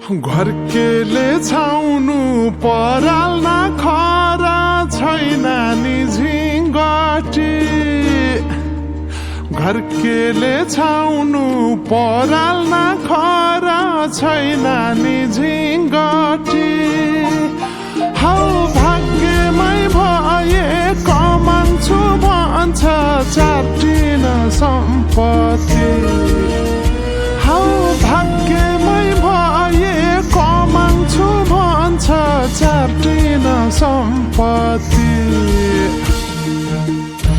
घरकेले छाउनु पराल्न खरा छैन नि झिङ्गटी घरकेले छाउनु पराल्न खरा छैन नि झिङ्गटी हौ भाग्यमै भए कमान्छु भन्छ चाटिन सम्पत्ति हौ भाग्यमै भए कमान्छु भन्छ चाटिन सम्पत्ति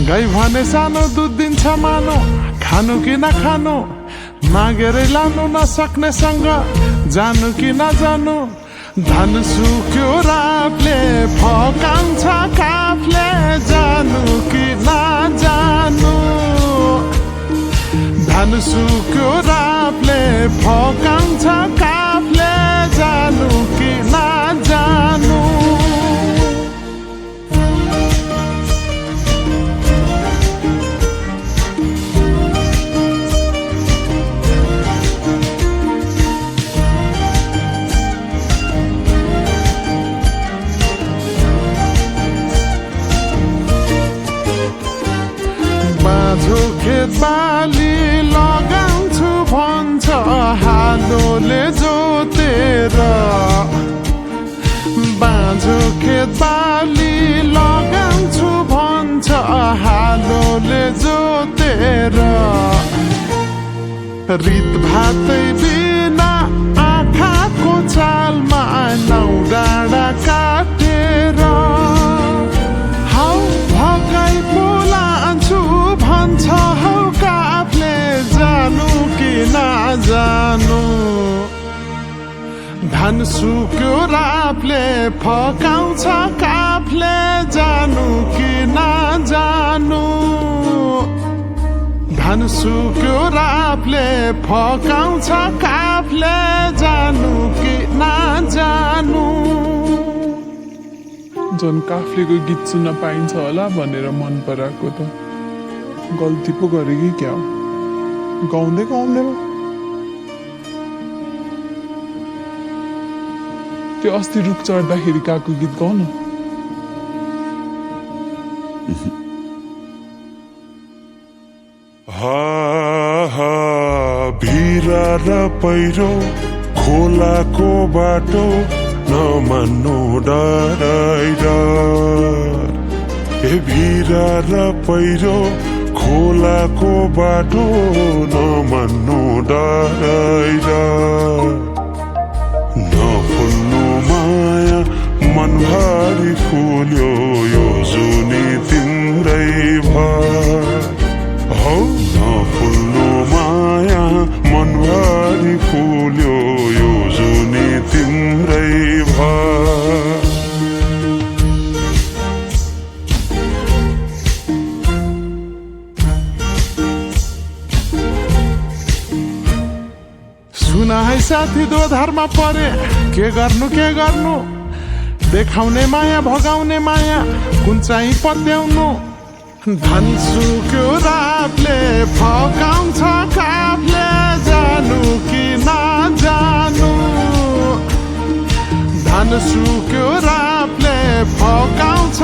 गाई भने सानो दुध दिन्छ मानो खानु कि नखानु मागेरै लानु नसक्नेसँग जानु कि नजानु धन सुक्यो रातले फकाउँछ काफले जानु कि नजानु धन सुक्यो रातले फकाउँछ काफले जानु कि नजानु खेत बाली लगाउँछु भन्छ हालोले जोतेर बाँझो खेत बाली लगाउँछु भन्छ हालोले जोतेर रित भातै बिना आँखाको चालमा नौ डाँडा काटेर हौ भगाई बोलान्छु भन्छ हौ काफले जानु कि नजानु धन सुक्यो राफले फकाउँछ काफले जानु कि नजानु धन सुक्यो राफले फकाउँछ काफले जानु कि नजानु जन काफ्लेको गीत सुन्न पाइन्छ होला भनेर मन पराएको त गल्ती पो गरे कि क्या गाउँदै गाउँदैन त्यो अस्ति रुख चढ्दाखेरि काको गीत गाउन भिरा र पहिरो खोलाको बाटो नमान्नु डराइ डर ए भिरा र पहिरो खोलाको बाटो नमान्नु डराइ डर नफुल्नु माया मनभरि फुल्यो यो जुनी तिम्रै भर हौ नफुल्नु माया मनभरि फुल्यो यो जुनी तिम्रै भर सुन है साथी दोधारमा परे के गर्नु देखाउने माया भगाउने माया कुन चाहिँ पत्याउनु धन सुक्यो रातले फकाउँछ काफले जानु कि नजानु धन सुक्यो रातले फकाउँछ